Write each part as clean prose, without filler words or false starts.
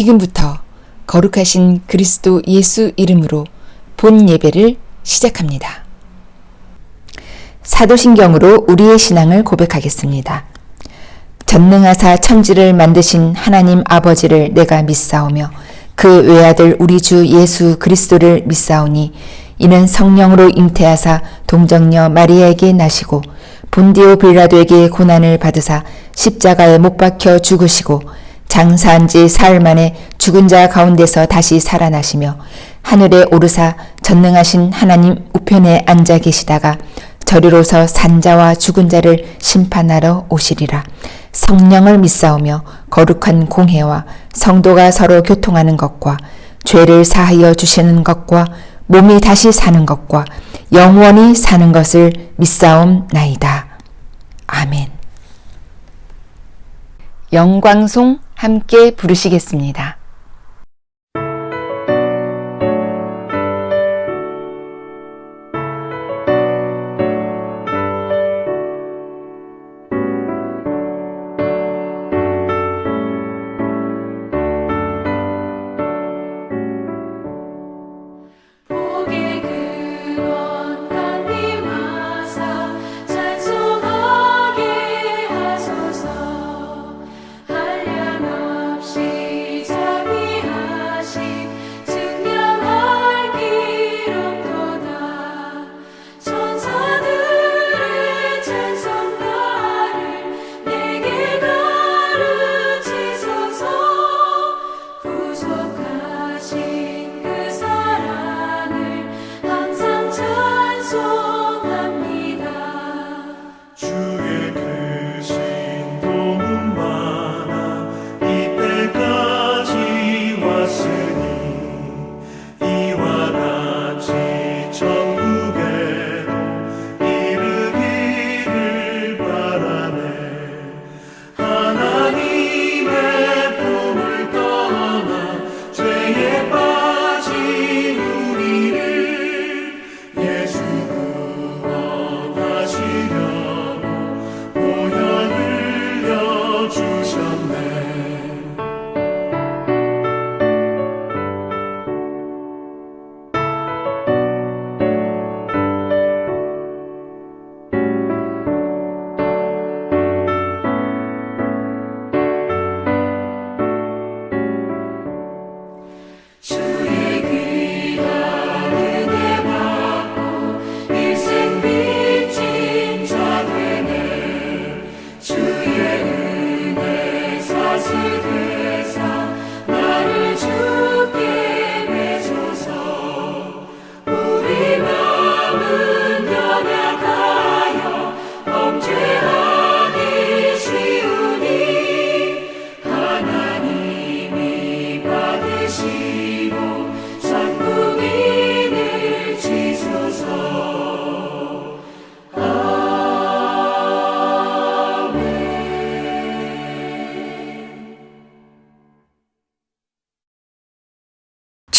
지금부터 거룩하신 그리스도 예수 이름으로 본 예배를 시작합니다. 사도신경으로 우리의 신앙을 고백하겠습니다. 전능하사 천지를 만드신 하나님 아버지를 내가 믿사오며 그 외아들 우리 주 예수 그리스도를 믿사오니 이는 성령으로 잉태하사 동정녀 마리아에게 나시고 본디오 빌라도에게 고난을 받으사 십자가에 못 박혀 죽으시고 장사한 지 사흘 만에 죽은 자 가운데서 다시 살아나시며 하늘에 오르사 전능하신 하나님 우편에 앉아 계시다가 저리로서 산자와 죽은 자를 심판하러 오시리라. 성령을 믿사오며 거룩한 공회와 성도가 서로 교통하는 것과 죄를 사하여 주시는 것과 몸이 다시 사는 것과 영원히 사는 것을 믿사옵나이다. 아멘. 영광송 함께 부르시겠습니다.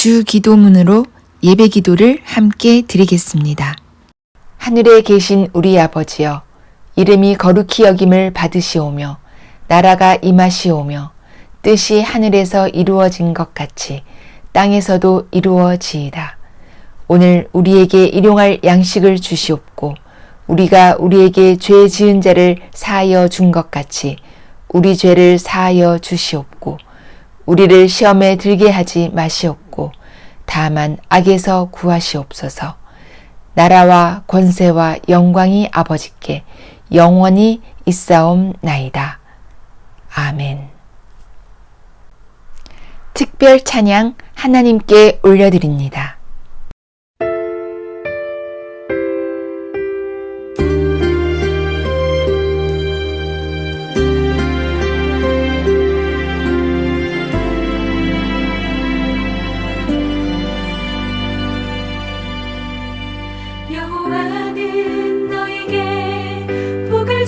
주 기도문으로 예배 기도를 함께 드리겠습니다. 하늘에 계신 우리 아버지여, 이름이 거룩히 여김을 받으시오며 나라가 임하시오며 뜻이 하늘에서 이루어진 것 같이 땅에서도 이루어지이다. 오늘 우리에게 일용할 양식을 주시옵고 우리가 우리에게 죄 지은 자를 사하여 준 것 같이 우리 죄를 사하여 주시옵고 우리를 시험에 들게 하지 마시옵고 다만 악에서 구하시옵소서. 나라와 권세와 영광이 아버지께 영원히 있사옵나이다. 아멘. 특별 찬양 하나님께 올려드립니다.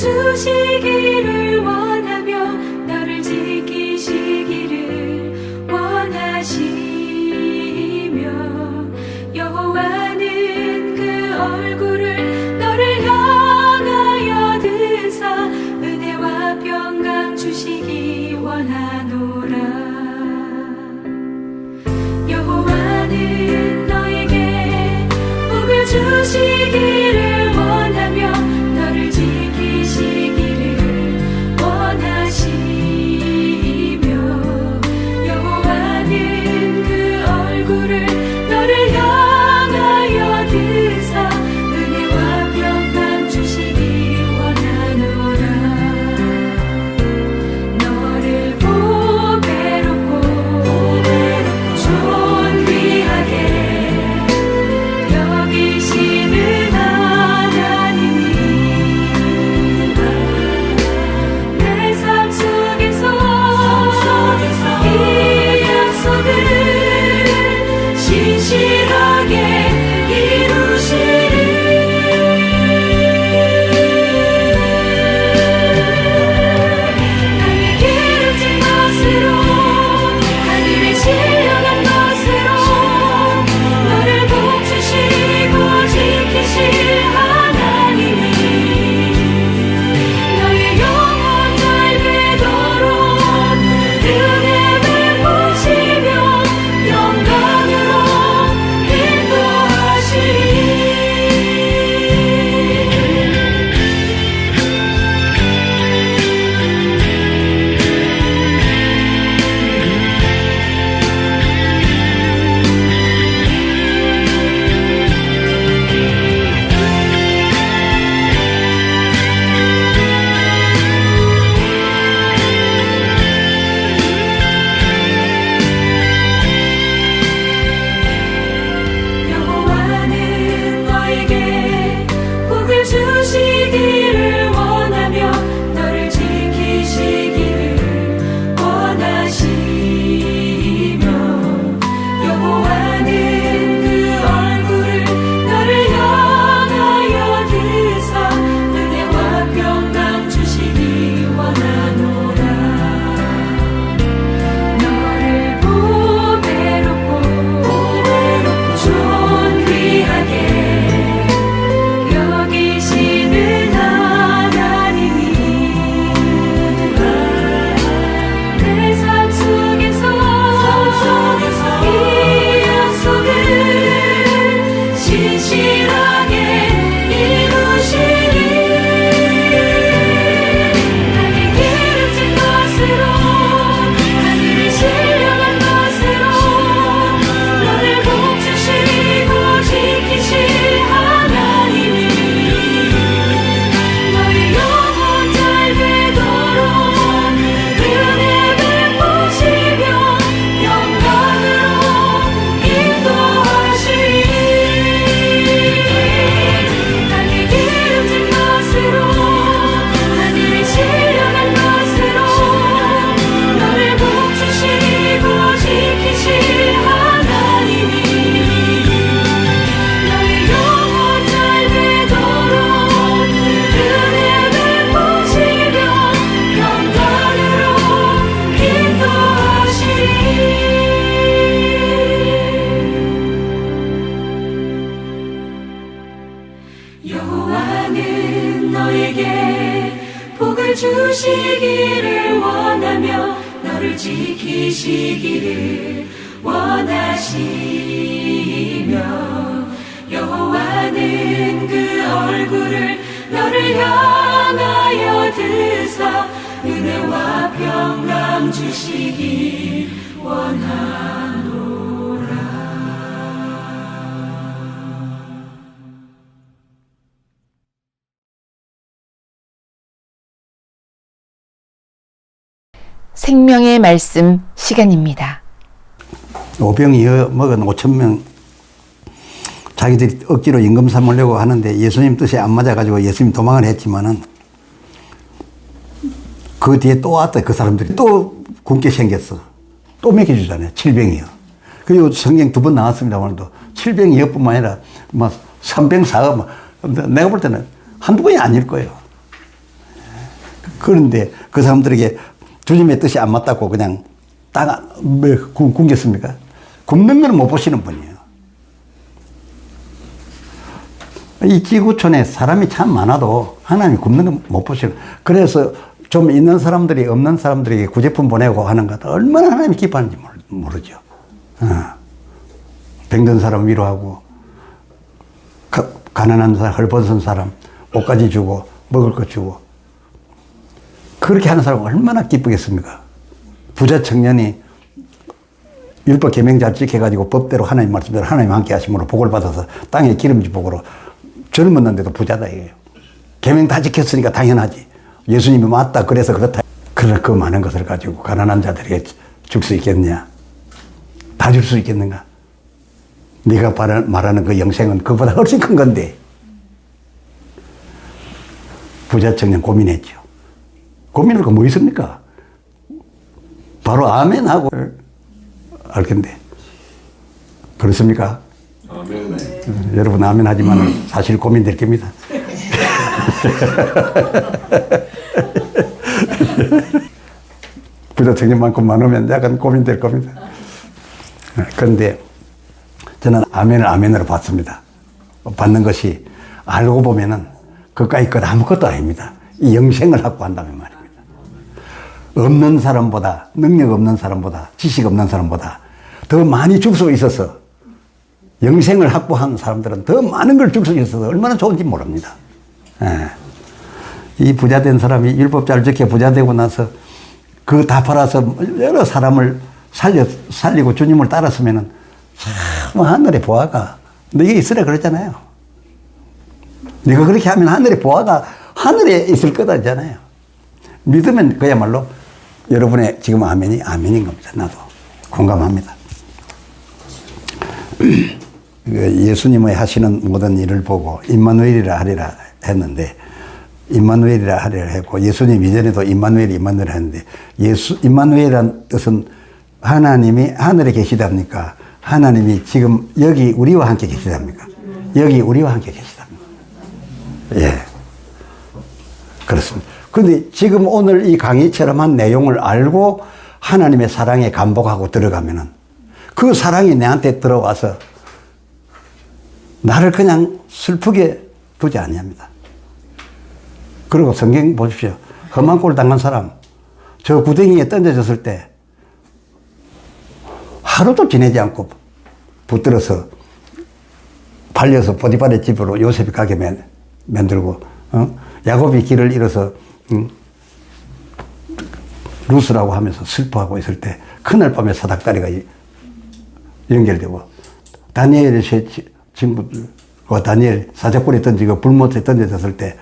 주시기를 원하며 너를 지키시기를 원하시며 여호와는 그 얼굴을 너를 향하여 드사 은혜와 평강 주시기 원하노라. 여호와는 너에게 복을 주시기를 원하며 너를 지키시기를 원하시며 여호와는 그 얼굴을 너를 향하여 드사 은혜와 평강 주시기 원하노라. 너를 보배롭고 존귀하게 여기시는 하나님이 내 삶 속에서 이 약속을 신실하게 이루시리. 나의 기름진 것으로 하늘의 신령한 것으로 너를 복주시고 지키실 하나님이 너의 영혼 잘 되도록 은혜 베푸시며 영광으로 인도하시리. 여호와는 너에게 복을 주시기를 원하며 너를 지키시기를 원하시며 여호와는 그 얼굴을 너를 향하여 드사 은혜와 평강 주시기 원하노라. 너를 보배롭고 존귀하게 여기시는 하나님이 내 삶 속에서 이 약속을 신실하게 이루시리. 나의 기름진 것으로 하늘의 신령한 것으로 너를 복주시고 지키실 하나님이 너의 영혼 잘 되도록 은혜 베푸시며 영광으로 인도하시리. 나의 기름진 것으로 하늘의 신령한 것으로 너를 복주시고 지키실 하나님이 너의 영혼 잘 되도록 은혜 베푸시며 영광으로 인도하시리. 여호와는 너에게 복을 주시기를 원하며 너를 지키시기를 원하시며 여호와는 그 얼굴을 너를 향하여 드사 은혜와 평강 주시기 원하노라. 생명의 말씀 시간입니다. 오병이 먹은 5,000명 자기들이 억지로 임금 삼으려고 하는데 예수님 뜻에 안 맞아가지고 예수님 도망을 했지만은 그 뒤에 또 왔다. 그 사람들이 또 굶게 생겼어. 또 먹여주잖아요. 7병이요. 그리고 성경 2번 나왔습니다만도 7병이뿐만 아니라 막 3병 4가 막 내가 볼 때는 한두 번이 아닐 거예요. 그런데 그 사람들에게 주님의 뜻이 안 맞다고 그냥 굶겼습니까? 굶는 걸 못 보시는 분이에요. 이 지구촌에 사람이 참 많아도 하나님이 굶는 걸 못 보시는. 그래서 좀 있는 사람들이 없는 사람들에게 구제품 보내고 하는 것 얼마나 하나님이 기뻐하는지 모르죠. 병든 사람 위로하고 가난한 사람, 헐벗은 사람 옷까지 주고 먹을 것 주고 그렇게 하는 사람은 얼마나 기쁘겠습니까? 부자 청년이 율법 계명 잘 지켜가지고 법대로 하나님 말씀대로 하나님 함께 하심으로 복을 받아서 땅에 기름진 복으로 젊었는데도 부자다 이거예요. 계명 다 지켰으니까 당연하지. 예수님이 맞다 그래서 그렇다. 그러나 그 많은 것을 가지고 가난한 자들에게 줄 수 있겠냐? 다 줄 수 있겠는가? 네가 말하는 그 영생은 그보다 훨씬 큰 건데. 부자 청년 고민했죠. 고민할 거 뭐 있습니까? 바로 아멘 하고 알 건데. 그렇습니까? 아멘. 여러분 아멘 하지만 사실 고민될 겁니다. 부자 청년만큼 많으면 약간 고민될 겁니다. 그런데 저는 아멘을 아멘으로 받습니다. 받는 것이 알고 보면은 그까이 것 아무것도 아닙니다. 이 영생을 확보한다면 말입니다. 없는 사람보다, 능력 없는 사람보다, 지식 없는 사람보다 더 많이 줄 수 있어서 영생을 확보한 사람들은 더 많은 걸 줄 수 있어서 얼마나 좋은지 모릅니다. 이 부자된 사람이 율법 잘 지켜 부자되고 나서 그 다 팔아서 여러 사람을 살리고 주님을 따랐으면은 참 하늘의 보화가 너에게 있으라 그랬잖아요. 네가 그렇게 하면 하늘의 보화가 하늘에 있을 거다잖아요. 믿으면 그야말로 여러분의 지금 아멘이 아멘인 겁니다. 나도 공감합니다. 예수님의 하시는 모든 일을 보고 임마누엘이라 하리라 했는데 임마누엘이라 하리라 했고 예수님 이전에도 임마누엘이 했는데 임마누엘이라는 뜻은 하나님이 하늘에 계시답니까? 하나님이 지금 여기 우리와 함께 계시답니까? 여기 우리와 함께 계시답니까? 예. 그렇습니다. 그런데 지금 오늘 이 강의처럼 한 내용을 알고 하나님의 사랑에 감복하고 들어가면은 그 사랑이 내한테 들어와서 나를 그냥 슬프게 두지 아니합니다. 그리고 성경 보십시오. 험한 꼴 당한 사람, 저 구덩이에 던져졌을 때 하루도 지내지 않고 붙들어서 팔려서 보디발의 집으로 요셉이 가게 만들고, 야곱이 길을 잃어서, 루스라고 하면서 슬퍼하고 있을 때, 그날 밤에 사닥다리가 연결되고, 다니엘의 친구들과 다니엘 사자굴에 던지고 불못에 던져졌을 때,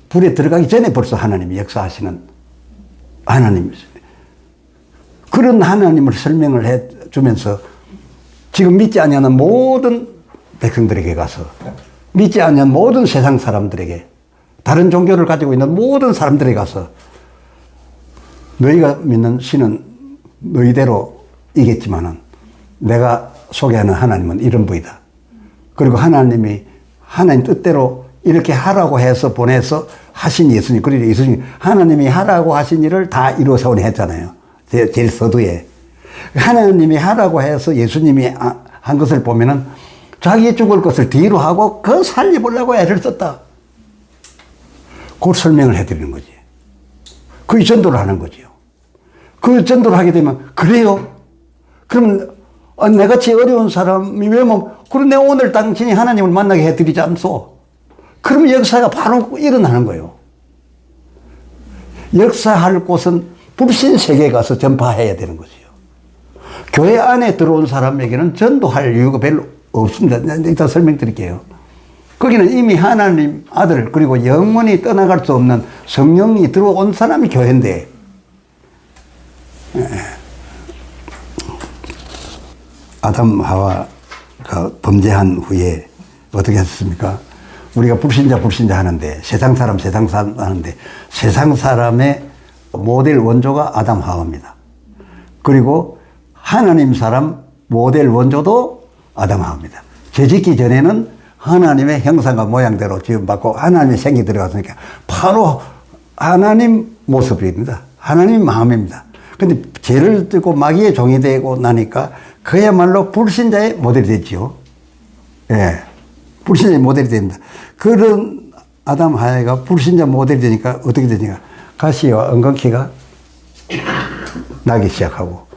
불에 들어가기 전에 벌써 하나님이 역사하시는 하나님이십니다. 그런 하나님을 설명을 해 주면서 지금 믿지 아니하는 모든 백성들에게 가서 믿지 아니하는 모든 세상 사람들에게 다른 종교를 가지고 있는 모든 사람들에게 가서 너희가 믿는 신은 너희대로 이겠지만은 내가 소개하는 하나님은 이런 분이다. 그리고 하나님이 하나님 뜻대로 이렇게 하라고 해서 보내서 하신 예수님, 그리고 예수님, 하나님이 하라고 하신 일을 다 이루어서 했잖아요. 제일 서두에. 하나님이 하라고 해서 예수님이 한 것을 보면은 자기 죽을 것을 뒤로 하고 그 살려보려고 애를 썼다. 그걸 설명을 해드리는 거지. 그 전도를 하는 거지요. 그 전도를 하게 되면, 그래요? 그러면, 내같이 어려운 사람이 왜면, 그럼 내가 오늘 당신이 하나님을 만나게 해드리지 않소? 그러면 역사가 바로 일어나는 거예요. 역사할 곳은 불신 세계에 가서 전파해야 되는 것이요. 교회 안에 들어온 사람에게는 전도할 이유가 별로 없습니다. 일단 설명드릴게요. 거기는 이미 하나님 아들 그리고 영원히 떠나갈 수 없는 성령이 들어온 사람이 교회인데 아담 하와가 범죄한 후에 어떻게 했습니까? 우리가 불신자 하는데 세상 사람 하는데 세상 사람의 모델 원조가 아담 하와입니다. 그리고 하나님 사람 모델 원조도 아담 하와입니다. 죄 짓기 전에는 하나님의 형상과 모양대로 지음받고 하나님의 생기 들어갔으니까 바로 하나님 모습입니다. 하나님 마음입니다. 근데 죄를 띠고 마귀의 종이 되고 나니까 그야말로 불신자의 모델이 됐지요. 예. 불신자의 모델이 됩니다. 그런 아담 하와가 불신자 모델이 되니까 어떻게 되니까 가시와 엉겅퀴가 나기 시작하고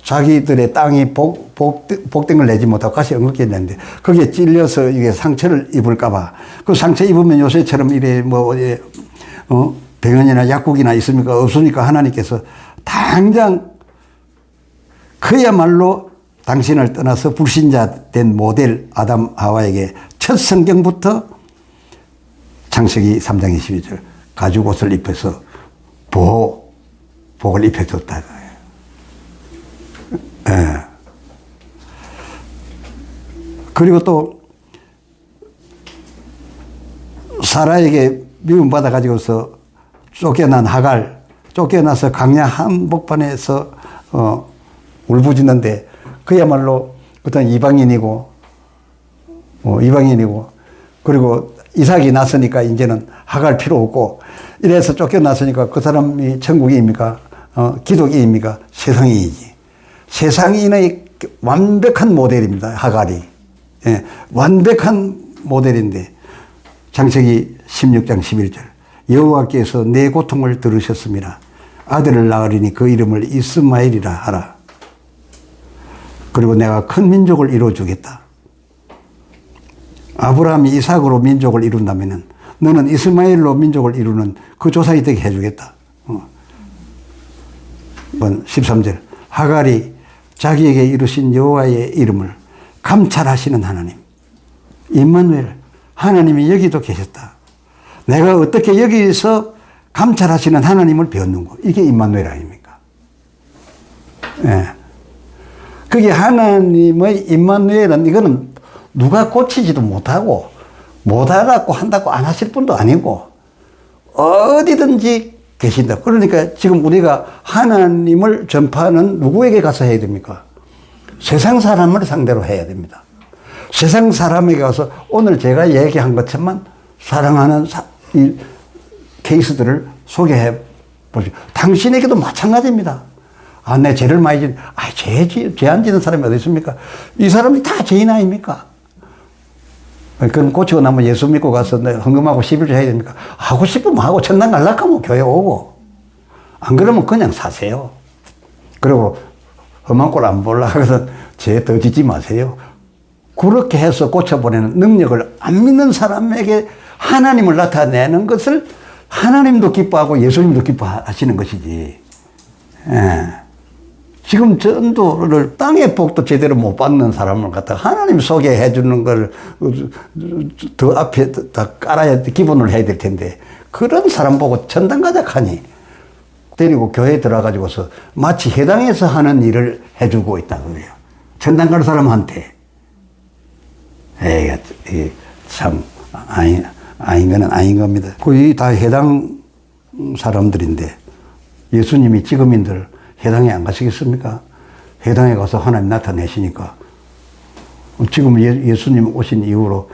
자기들의 땅이 복등을 내지 못하고 가시 엉겅퀴가 내는데 거기에 찔려서 이게 상처를 입을까봐 그 상처 입으면 요새처럼 이래 병원이나 약국이나 있습니까? 없으니까 하나님께서 당장 그야말로 당신을 떠나서 불신자 된 모델 아담 하와에게 첫 성경부터 창세기 3장 22절 가죽옷을 입혀서 복을 입혀줬다. 예. 그리고 또 사라에게 미움받아 가지고서 쫓겨난 하갈, 쫓겨나서 강야 한복판에서 울부짖는데 그야말로 어떤 이방인이고 그리고 이삭이 났으니까 이제는 하갈 필요 없고 이래서 쫓겨났으니까 그 사람이 천국이입니까? 기독이입니까? 세상이지. 세상인의 완벽한 모델입니다. 하갈이. 예, 완벽한 모델인데 창세기 16장 11절 여호와께서 내 고통을 들으셨습니다. 아들을 낳으리니 그 이름을 이스마엘이라 하라. 그리고 내가 큰 민족을 이루어주겠다. 아브라함이 이삭으로 민족을 이룬다면 너는 이스마엘로 민족을 이루는 그 조상이 되게 해주겠다. 13절 하갈이 자기에게 이루신 여호와의 이름을 감찰하시는 하나님 임마누엘 하나님이 여기도 계셨다. 내가 어떻게 여기서 감찰하시는 하나님을 배웠는고 이게 임마누엘 아닙니까? 예. 그게 하나님의 임마누엘은 이거는 누가 고치지도 못하고 못 알아갖고 한다고 안 하실 분도 아니고 어디든지 계신다. 그러니까 지금 우리가 하나님을 전파하는 누구에게 가서 해야 됩니까? 세상 사람을 상대로 해야 됩니다. 세상 사람에게 가서 오늘 제가 얘기한 것처럼 사랑하는 이 케이스들을 소개해 보시죠. 당신에게도 마찬가지입니다. 아, 내 죄를 많이 지은, 죄 안 지는 사람이 어디 있습니까? 이 사람이 다 죄인 아닙니까? 그럼 고치고 나면 예수 믿고 가서 헌금하고 11조 해야 됩니까? 하고 싶으면 하고 천당 갈라고 하면 교회 오고. 안 그러면 그냥 사세요. 그리고 험한 꼴 안 보려고 해서 죄 더 짓지 마세요. 그렇게 해서 고쳐보내는 능력을 안 믿는 사람에게 하나님을 나타내는 것을 하나님도 기뻐하고 예수님도 기뻐하시는 것이지. 예. 지금 전도를 땅의 복도 제대로 못 받는 사람을 갖다 하나님 소개해 주는 걸 더 앞에 다 깔아야 기본을 해야 될 텐데 그런 사람 보고 전당 가자 하니 데리고 교회에 들어가지고서 마치 해당에서 하는 일을 해주고 있다 그래요. 전당 갈 사람한테. 에이, 참 아닌 거는 아닌 겁니다. 거의 다 해당 사람들인데 예수님이 지금인들 해당에 안 가시겠습니까? 해당에 가서 하나님 나타내시니까 지금 예수님 오신 이후로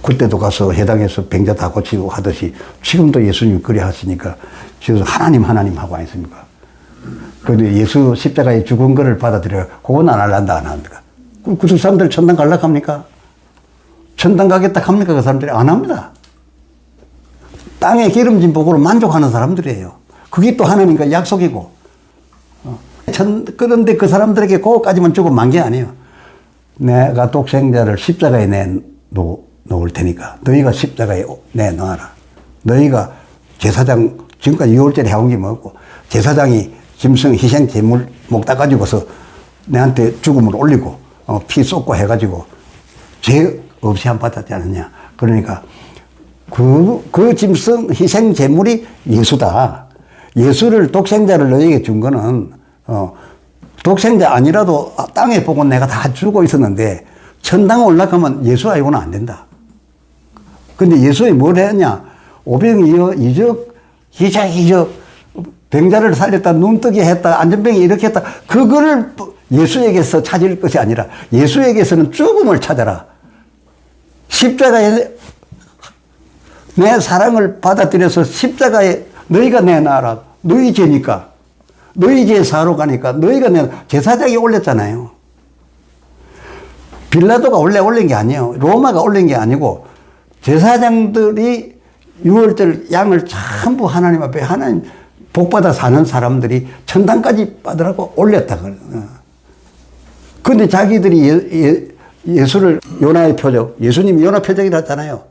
그때도 가서 해당에서 병자 다 고치고 하듯이 지금도 예수님이 그래 하시니까 지금 하나님 하고 아니습니까? 그런데 예수 십자가에 죽은 거를 받아들여 그건 안 할란다 안 합니까? 그 사람들 천당 갈라 합니까? 천당 가겠다 합니까? 그 사람들이 안 합니다. 땅에 기름진 복으로 만족하는 사람들이에요. 그게 또 하나님과 약속이고. 그런데 그 사람들에게 그거까지만 주고 만 게 아니에요. 내가 독생자를 십자가에 내놓을 테니까 너희가 십자가에 내놔라. 너희가 제사장 지금까지 6월절에 해온 게 뭐고 제사장이 짐승 희생 제물 목 닦아가지고서 내한테 죽음을 올리고 피 쏟고 해가지고 죄 없이 안 받았지 않느냐. 그러니까 그 짐승 희생 제물이 예수다. 예수를 독생자를 너에게 준 거는 독생자 아니라도 땅에 보고 내가 다 주고 있었는데 천당 올라가면 예수 아니고는 안 된다. 근데 예수에 뭘 했냐? 오병이어 이적 희적 병자를 살렸다 눈뜨게 했다 안전병이 이렇게 했다. 그거를 예수에게서 찾을 것이 아니라 예수에게서는 죽음을 찾아라. 십자가에 내 사랑을 받아들여서 십자가에 너희가 내놔라. 너희 죄니까. 너희 죄 사러 가니까 너희가 제사장이 올렸잖아요. 빌라도가 원래 올린 게 아니에요. 로마가 올린 게 아니고 제사장들이 유월절 양을 전부 하나님 앞에 하나님 복받아 사는 사람들이 천당까지 받으라고 올렸다. 그런데 자기들이 예수를 요나의 표적, 예수님이 요나 표적이라 했잖아요.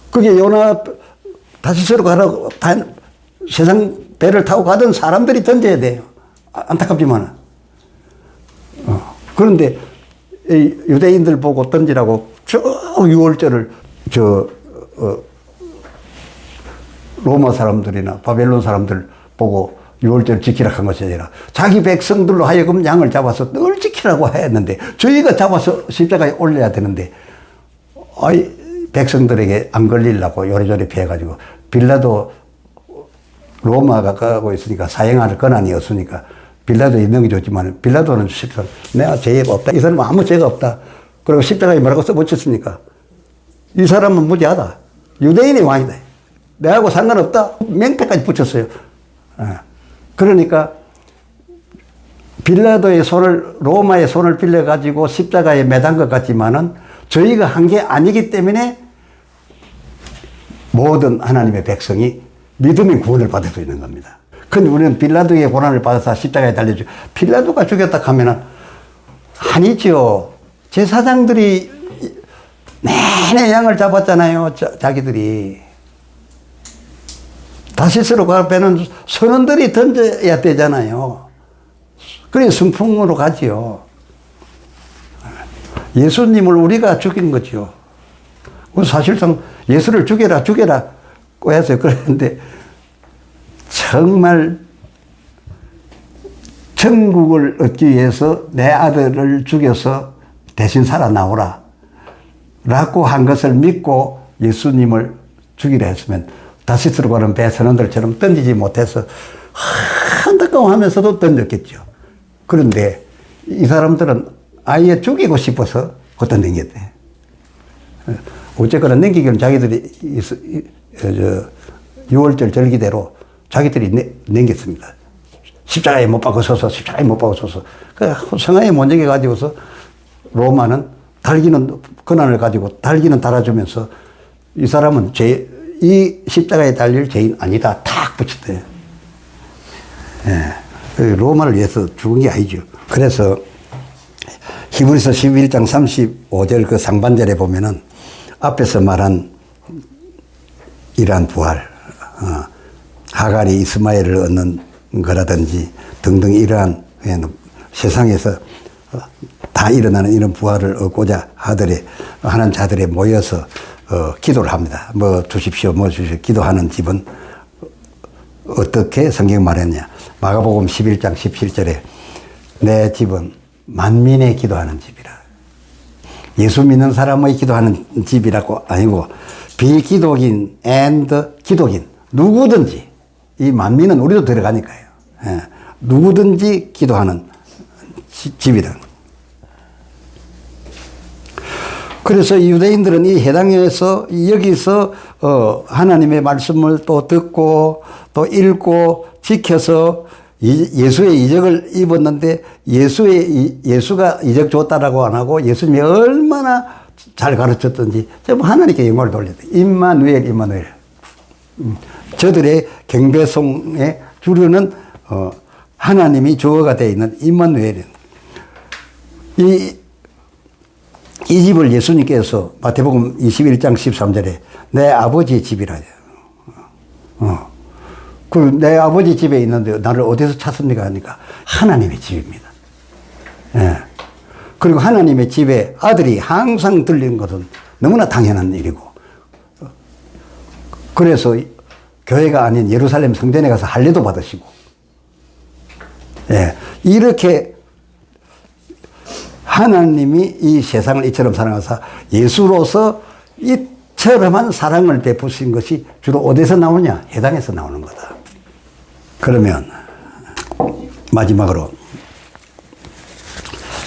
그게 요나 다시스로 가라고 세상 배를 타고 가던 사람들이 던져야 돼요. 안타깝지만. 그런데 유대인들 보고 던지라고 저 유월절을 로마 사람들이나 바벨론 사람들 보고 유월절 지키라 한 것이 아니라 자기 백성들로 하여금 양을 잡아서 늘 지키라고 했는데 저희가 잡아서 십자가에 올려야 되는데 백성들에게 안 걸리려고 요리조리 피해가지고 빌라도 로마가 가고 있으니까 사형할 권한이 없으니까 빌라도에 넘겨줬지만 빌라도는 실제로 내가 죄가 없다. 이 사람은 아무 죄가 없다. 그리고 십자가에 뭐라고 써붙였습니까? 이 사람은 무죄하다. 유대인의 왕이다. 내하고 상관없다. 맹패까지 붙였어요. 그러니까 빌라도의 손을 로마의 손을 빌려가지고 십자가에 매단 것 같지만은 저희가 한 게 아니기 때문에 모든 하나님의 백성이 믿음의 구원을 받을 수 있는 겁니다. 근데 우리는 빌라도의 고난을 받아서 십자가에 달려주고 빌라도가 죽였다 하면은 아니죠. 제사장들이 내내 양을 잡았잖아요. 자기들이. 다시스로 가면은 선원들이 던져야 되잖아요. 그래 순풍으로 가지요. 예수님을 우리가 죽인 거죠. 사실상 예수를 죽여라고 해서 그랬는데 정말 천국을 얻기 위해서 내 아들을 죽여서 대신 살아나오라 라고 한 것을 믿고 예수님을 죽이라 했으면 다시스로 가는 배 선원들처럼 던지지 못해서 안타까워하면서도 던졌겠죠. 그런데 이 사람들은 아예 죽이고 싶어서 그것도 넘겼대. 어쨌거나 넘기기는 자기들이 6월절 절기대로 자기들이 넘겼습니다. 십자가에 못 박아서서 십자가에 못 박아서서 성화에 못 넘겨가지고서 로마는 달기는 권한을 가지고 달기는 달아주면서 이 사람은 이 십자가에 달릴 죄인 아니다. 탁 붙였대요. 예. 로마를 위해서 죽은 게 아니죠. 그래서 히브리서 11장 35절 그 상반절에 보면은 앞에서 말한 이러한 부활, 하갈이 이스마엘을 얻는 거라든지 등등 이러한 세상에서 다 일어나는 이런 부활을 얻고자 하는 자들에 모여서 기도를 합니다. 뭐 주십시오, 뭐 주십시오. 기도하는 집은 어떻게 성경 말했냐. 마가복음 11장 17절에 내 집은 만민의 기도하는 집이라. 예수 믿는 사람의 기도하는 집이라고 아니고 비기독인 and 기독인 누구든지 이 만민은 우리도 들어가니까요. 예. 누구든지 기도하는 집이다. 그래서 유대인들은 이 해당에서 여기서 하나님의 말씀을 또 듣고 또 읽고 지켜서 예수의 이적을 입었는데 예수가 이적 줬다라고 안 하고 예수님이 얼마나 잘 가르쳤던지 전부 하나님께 영광을 돌렸대. 임마누엘. 저들의 경배송의 주류는 하나님이 주어가 되어 있는 임마누엘입니다. 이 집을 예수님께서 마태복음 21장 13절에 내 아버지의 집이라 해요. 내 아버지 집에 있는데 나를 어디서 찾습니까? 하니까 하나님의 집입니다. 예. 그리고 하나님의 집에 아들이 항상 들리는 것은 너무나 당연한 일이고 그래서 교회가 아닌 예루살렘 성전에 가서 할례도 받으시고 예. 이렇게 하나님이 이 세상을 이처럼 사랑하사 예수로서 이처럼한 사랑을 베푸신 것이 주로 어디서 나오냐? 해당에서 나오는 거다. 그러면 마지막으로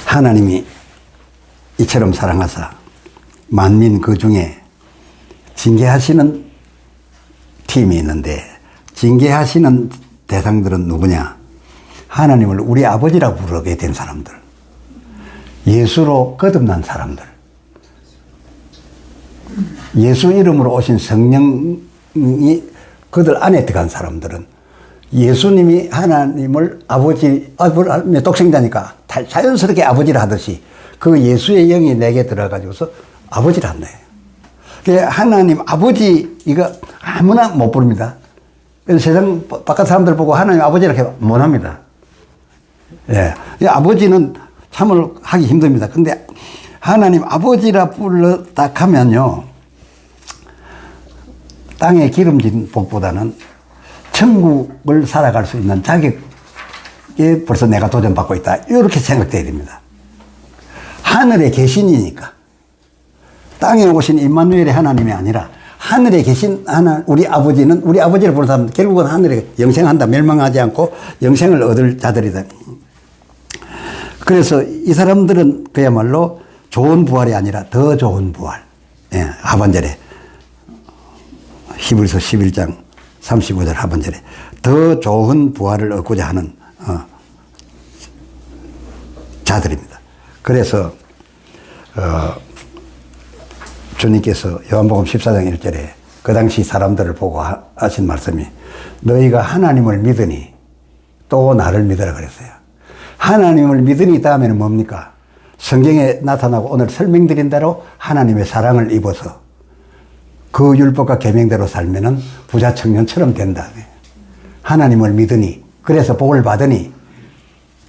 하나님이 이처럼 사랑하사 만민 그 중에 징계하시는 팀이 있는데 징계하시는 대상들은 누구냐? 하나님을 우리 아버지라고 부르게 된 사람들, 예수로 거듭난 사람들, 예수 이름으로 오신 성령이 그들 안에 들어간 사람들은 예수님이 하나님을 아버지, 독생자니까 자연스럽게 아버지를 하듯이 그 예수의 영이 내게 들어가지고서 아버지를 한다. 하나님 아버지 이거 아무나 못 부릅니다. 그래서 세상 바깥 사람들 보고 하나님 아버지라고 못 합니다. 예. 아버지는 참을 하기 힘듭니다. 근데 하나님 아버지라 불렀다 하면요, 땅에 기름진 복보다는 천국을 살아갈 수 있는 자격에 벌써 내가 도전받고 있다, 이렇게 생각돼야 됩니다. 하늘에 계신이니까. 땅에 오신 임마누엘의 하나님이 아니라 하늘에 계신 우리 아버지는, 우리 아버지를 부르는 사람은 결국은 하늘에 영생한다, 멸망하지 않고 영생을 얻을 자들이다. 그래서 이 사람들은 그야말로 좋은 부활이 아니라 더 좋은 부활. 예, 하반절에 히브리서 11장 35절 하반절에 더 좋은 부활을 얻고자 하는 자들입니다. 그래서 주님께서 요한복음 14장 1절에 그 당시 사람들을 보고 하신 말씀이 너희가 하나님을 믿으니 또 나를 믿으라 그랬어요. 하나님을 믿으니 다음에는 뭡니까? 성경에 나타나고 오늘 설명드린 대로 하나님의 사랑을 입어서 그 율법과 계명대로 살면은 부자 청년처럼 된다. 하나님을 믿으니, 그래서 복을 받으니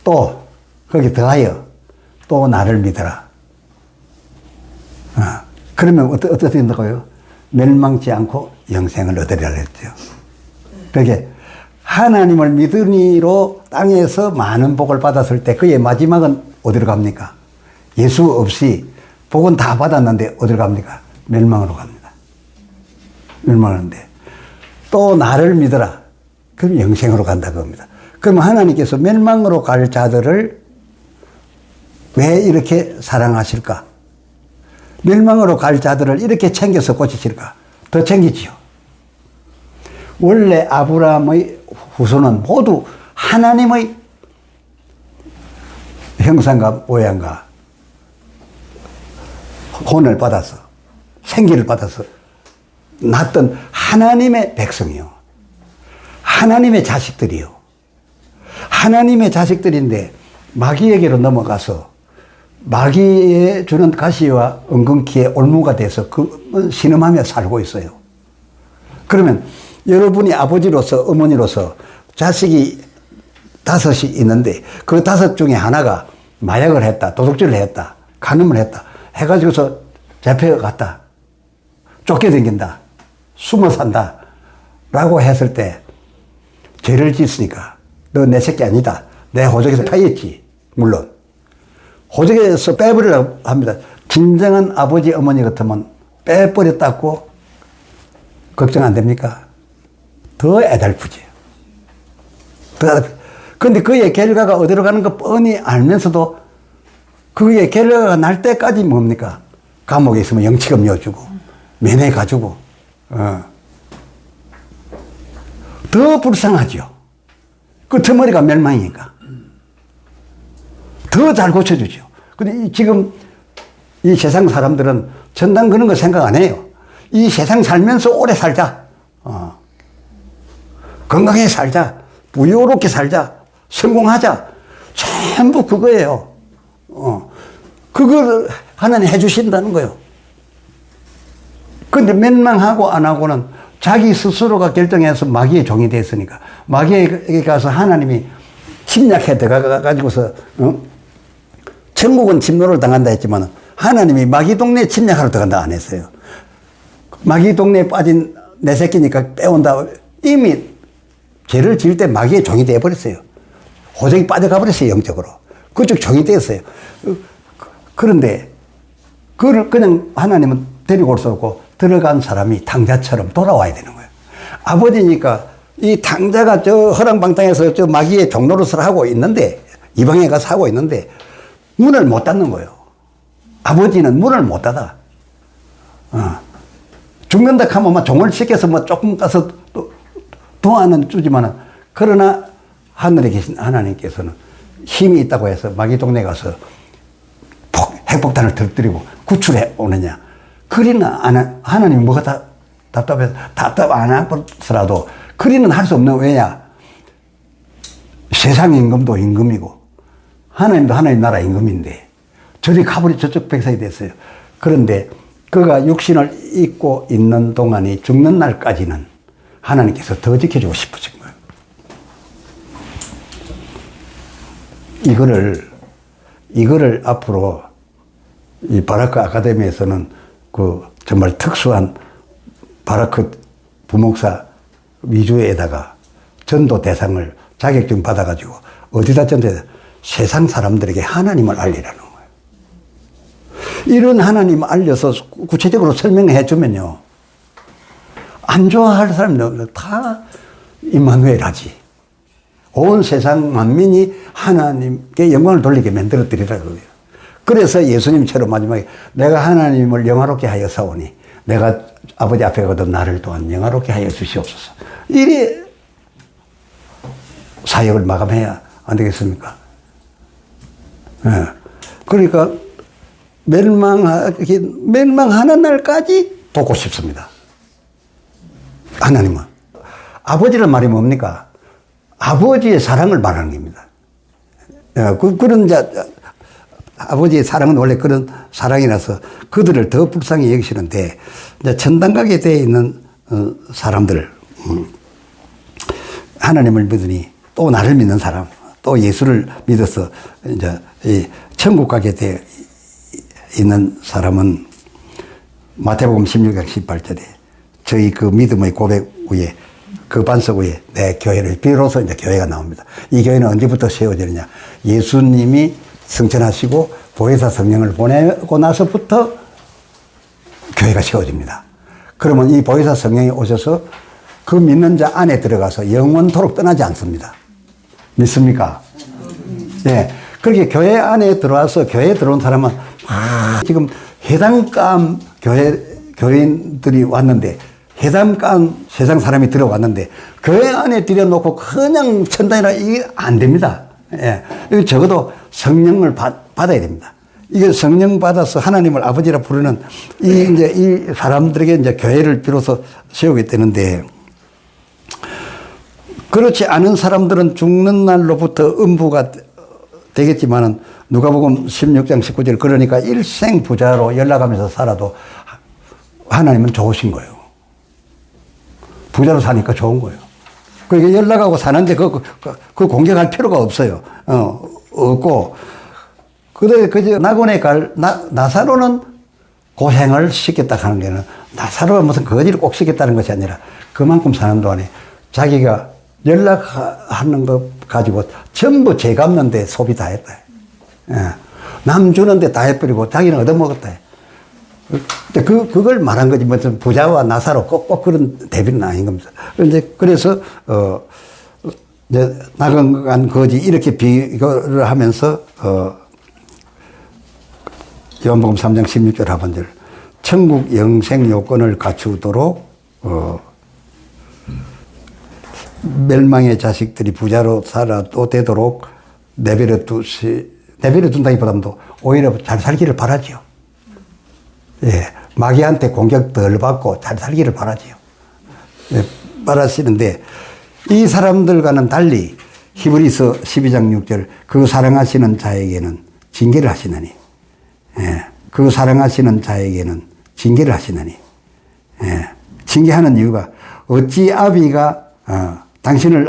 또 거기 더하여 또 나를 믿어라. 그러면 어떻게 된다고요? 멸망치 않고 영생을 얻으리라 그랬죠. 그게 하나님을 믿으니로 땅에서 많은 복을 받았을 때 그의 마지막은 어디로 갑니까? 예수 없이 복은 다 받았는데 어디로 갑니까? 멸망으로 갑니다. 멸망하는데 또 나를 믿어라. 그럼 영생으로 간다 그겁니다. 그럼 하나님께서 멸망으로 갈 자들을 왜 이렇게 사랑하실까? 멸망으로 갈 자들을 이렇게 챙겨서 고치실까? 더 챙기지요. 원래 아브라함의 후손은 모두 하나님의 형상과 모양과 혼을 받아서, 생기를 받아서 낳았던 하나님의 백성이요, 하나님의 자식들이요. 하나님의 자식들인데 마귀에게로 넘어가서 마귀에 주는 가시와 엉겅퀴에 올무가 돼서 그 신음하며 살고 있어요. 그러면 여러분이 아버지로서 어머니로서 자식이 5이 있는데 그 5 중에 하나가 마약을 했다, 도둑질을 했다, 간음을 했다 해가지고서 잡혀갔다, 쫓겨다닌다, 숨어 산다 라고 했을 때 죄를 짓으니까 너 내 새끼 아니다, 내 호적에서 파였지. 물론 호적에서 빼버리려고 합니다. 진정한 아버지 어머니 같으면 빼버렸다고 걱정 안 됩니까? 더 애달프지. 근데 그의 결과가 어디로 가는 거 뻔히 알면서도 그의 결과가 날 때까지 뭡니까? 감옥에 있으면 영치금 여주고 면회 가주고 더 불쌍하죠. 끄트머리가 멸망이니까 더 잘 고쳐주죠. 근데 지금 이 세상 사람들은 전당 그런 거 생각 안 해요. 이 세상 살면서 오래 살자, 건강하게 살자, 부유롭게 살자, 성공하자, 전부 그거예요. 그걸 하나님 해주신다는 거예요. 근데 멸망하고 안 하고는 자기 스스로가 결정해서 마귀의 종이 됐으니까 마귀에게 가서 하나님이 침략해 들어가가지고서 천국은 침노를 당한다 했지만 하나님이 마귀 동네에 침략하러 들어간다 안 했어요. 마귀 동네에 빠진 내 새끼니까 빼온다. 이미 죄를 지을 때 마귀의 종이 되어버렸어요. 호적이 빠져가 버렸어요. 영적으로. 그쪽 종이 되었어요. 그런데 그걸 그냥 하나님은 데리고 올 수 없고 들어간 사람이 탕자처럼 돌아와야 되는 거예요. 아버지니까 이 탕자가 저 허랑방탕에서 저 마귀의 종노릇을 하고 있는데, 이방에 가서 하고 있는데 문을 못 닫는 거예요. 아버지는 문을 못 닫아. 죽는다 하면 막 종을 시켜서 뭐 조금 가서 또 도안은 주지만은, 그러나 하늘에 계신 하나님께서는 힘이 있다고 해서 마귀 동네 가서 핵폭탄을 터뜨리고 구출해 오느냐. 그리는 하나님이 뭐가 답답해서 답답 안 하더라도 그리는 할 수 없는. 왜냐? 세상 임금도 임금이고 하나님도 하나님 나라 임금인데 저리 가버리 저쪽 백성이 됐어요. 그런데 그가 육신을 입고 있는 동안이 죽는 날까지는 하나님께서 더 지켜주고 싶으신 거예요. 이거를 앞으로 이 바라크 아카데미에서는 그 정말 특수한 바라크 부목사 위주에다가 전도 대상을 자격증 받아가지고 어디다 전도해? 세상 사람들에게 하나님을 알리라는 거예요. 이런 하나님 알려서 구체적으로 설명해 주면요, 안 좋아할 사람들 다 임마누엘 하지. 온 세상 만민이 하나님께 영광을 돌리게 만들어 드리라고 그래요. 그래서 예수님처럼 마지막에 내가 하나님을 영화롭게 하여 사오니 내가 아버지 앞에 가도 나를 또한 영화롭게 하여 주시옵소서. 이래 사역을 마감해야 안 되겠습니까? 예. 그러니까 멸망하는 날까지 돕고 싶습니다. 하나님은. 아버지란 말이 뭡니까? 아버지의 사랑을 말하는 겁니다. 예. 그런 아버지의 사랑은 원래 그런 사랑이라서 그들을 더 불쌍히 여기시는데, 이제 천당가게 되어 있는 사람들, 하나님을 믿으니 또 나를 믿는 사람, 또 예수를 믿어서 이제 이 천국 가게 되어 있는 사람은 마태복음 16장 18절에 저희 그 믿음의 고백 위에, 그 반석 위에 내 교회를, 비로소 이제 교회가 나옵니다. 이 교회는 언제부터 세워지느냐? 예수님이 승천하시고 보혜사 성령을 보내고 나서부터 교회가 세워집니다. 그러면 이 보혜사 성령이 오셔서 그 믿는 자 안에 들어가서 영원토록 떠나지 않습니다. 믿습니까? 네. 그렇게 교회 안에 들어와서 교회에 들어온 사람은 지금 해담감 교인들이 왔는데, 해담감 세상 사람이 들어왔는데 교회 안에 들여놓고 그냥 천당이라 이게 안 됩니다. 예. 적어도 성령을 받아야 됩니다. 이게 성령 받아서 하나님을 아버지라 부르는 이 사람들에게 이제 교회를 비로소 세우게 되는데, 그렇지 않은 사람들은 죽는 날로부터 음부가 되겠지만은 누가복음 16장 19절, 그러니까 일생 부자로 연락하면서 살아도 하나님은 좋으신 거예요. 부자로 사니까 좋은 거예요. 그러니까 연락하고 사는데 그 공격할 필요가 없어요. 없고, 그저 낙원에 갈 나사로는 고생을 시켰다 하는 게는, 나사로가 무슨 거지를 꼭 시켰다는 것이 아니라 그만큼 사는 동안에 자기가 연락하는 것 가지고 전부 죄 갚는데 소비 다 했다. 예. 남 주는데 다 해버리고 자기는 얻어먹었다. 그걸 말한 거지, 무슨 부자와 나사로 꼭 그런 대비는 아닌 겁니다. 그래서, 이제 나간 거지, 이렇게 비교를 하면서, 요한복음 3장 16절 하반절, 천국 영생 요건을 갖추도록, 멸망의 자식들이 부자로 살아도 되도록 내버려 둔다기보다도 오히려 잘 살기를 바라지요. 예. 마귀한테 공격 덜 받고 잘 살기를 바라지요. 예. 바라시는데, 이 사람들과는 달리 히브리서 12장 6절, 그 사랑하시는 자에게는 징계를 하시나니, 예. 그 사랑하시는 자에게는 징계를 하시나니, 예. 징계하는 이유가, 어찌 아비가 당신을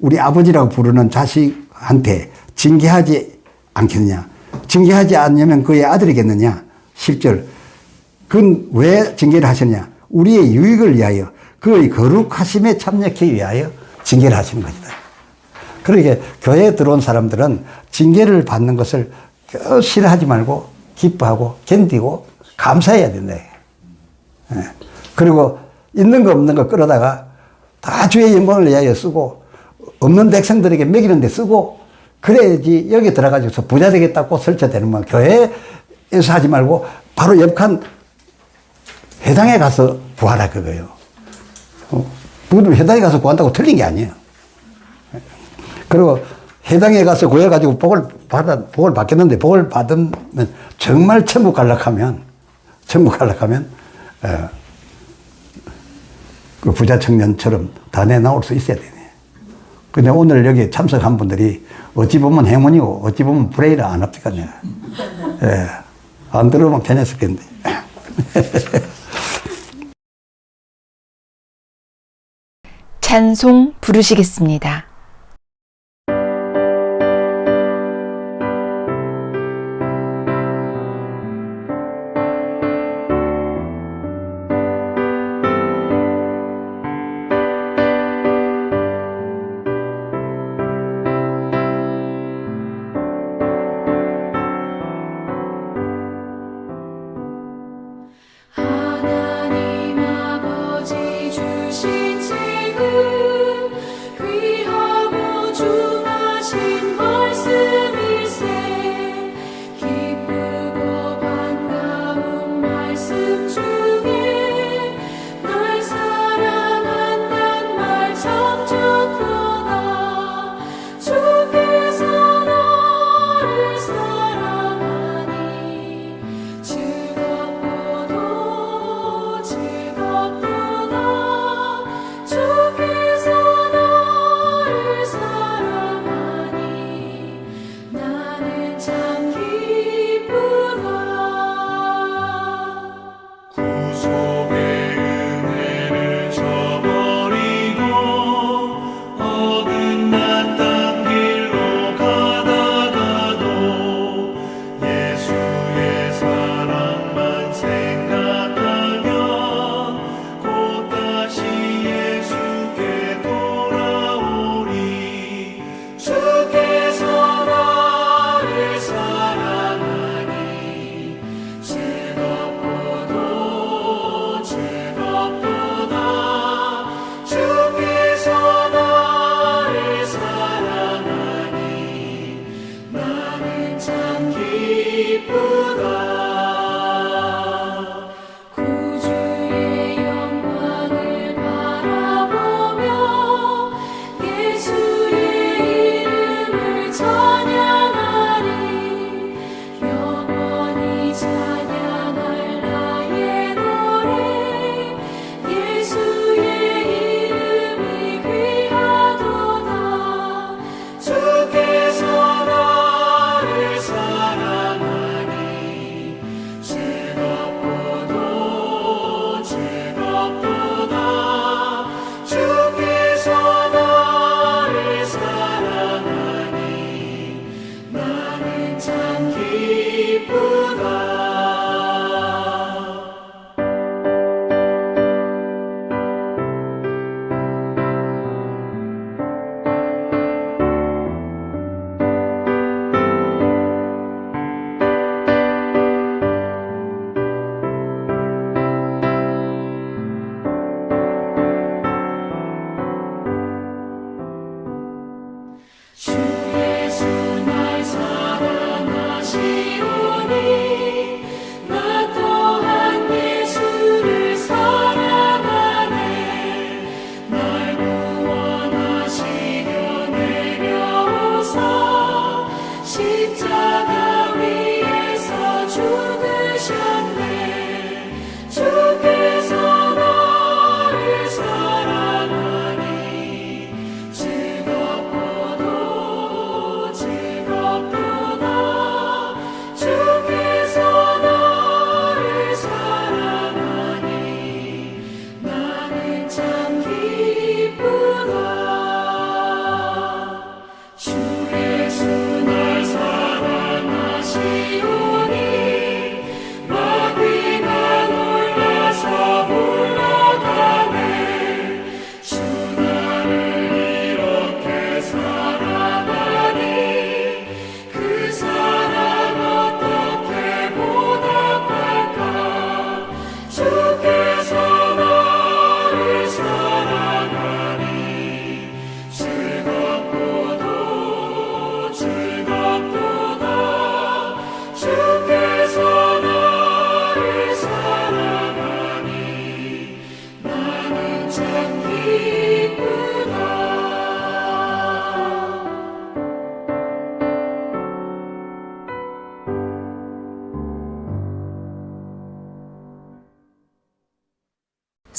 우리 아버지라고 부르는 자식한테 징계하지 않겠느냐? 징계하지 않으면 그의 아들이겠느냐? 10절. 그건 왜 징계를 하셨냐? 우리의 유익을 위하여, 그의 거룩하심에 참여하기 위하여 징계를 하시는 것이다. 그러니까 교회에 들어온 사람들은 징계를 받는 것을 싫어하지 말고 기뻐하고 견디고 감사해야 된다. 그리고 있는 거 없는 거 끌어다가 다 주의 영광을 위하여 쓰고, 없는 백성들에게 먹이는 데 쓰고, 그래야지 여기 들어가지고서 부자 되겠다고 설쳐되는 건 교회에서 하지 말고 바로 옆칸 회당에 가서 구하라 그거예요. 그것도 회당에 가서 구한다고 틀린 게 아니에요. 그리고 회당에 가서 구해가지고 복을 받겠는데, 복을 받으면 정말 천국 갈락하면, 그 부자 청년처럼 다 내나올 수 있어야 되네. 근데 오늘 여기 참석한 분들이 어찌 보면 행운이고 어찌 보면 불행이라 안 합니까, 내가. 예. 안 들으면 괜했을 텐데. 찬송 부르시겠습니다. 하나님 아버지 주신 책은 귀하고 중하신 말씀일세. 기쁘고 반가운 말씀 중에 날 사랑한단 말 참 좋도다. 주께서 너를 사랑하니 즐겁도다. 주께서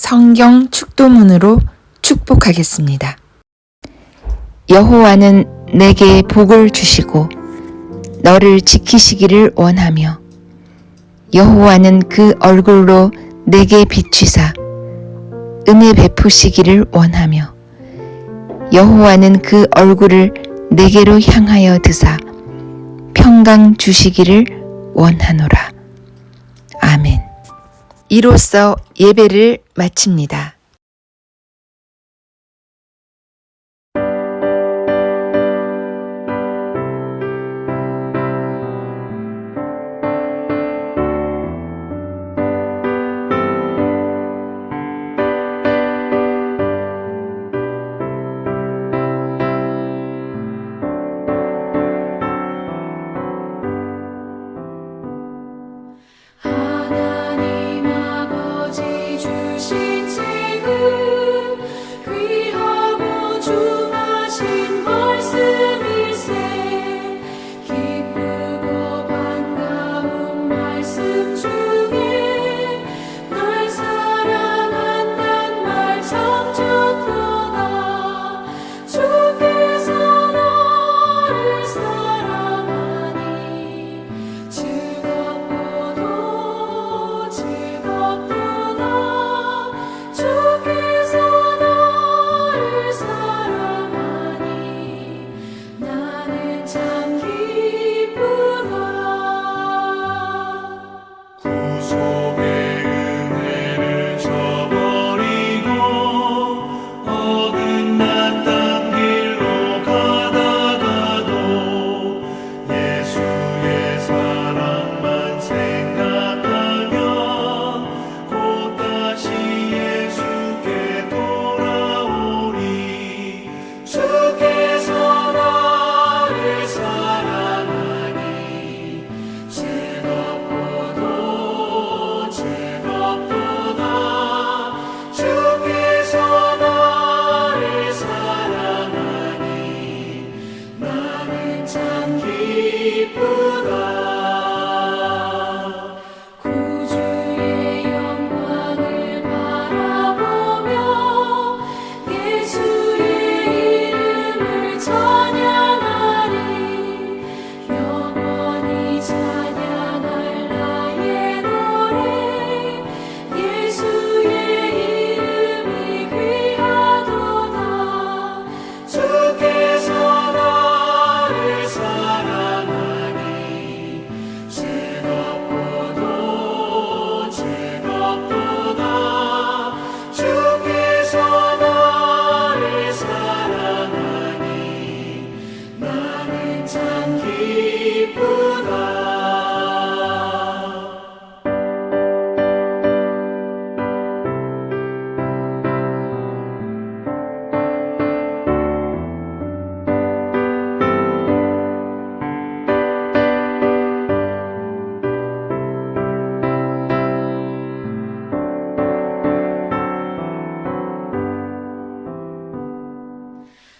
성경 축도문으로 축복하겠습니다. 여호와는 내게 복을 주시고 너를 지키시기를 원하며 여호와는 그 얼굴로 내게 비추사 은혜 베푸시기를 원하며 여호와는 그 얼굴을 내게로 향하여 드사 평강 주시기를 원하노라. 아멘. 이로써 예배를 마칩니다. 하나님 아버지 주신 책은 귀하고 중하신 말씀일세 기쁘고 반가운 말씀 중에 날 사랑한단 말 참 좋도다 주께서 나를 사랑하니 즐겁도다 주께서 나를 사랑하니 나는 참 기쁘다 구속의 은혜를 저버리고 어긋났던 길로 가다가도 예수의 사랑만 생각하면 곧 다시 예수께 돌아오리 주께서 나를 사랑하니 즐겁도다 주께서 나를 사랑하니 나는 참 기쁘다 구주의 영광을 바라보며 예수의 이름을 찬양하리 영원히 찬양할 나의 노래 예수의 이름이 귀하도다 주께서 나를 사랑하니 즐겁도다 주께서 나를 사랑하니 나는 참 기쁘다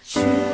주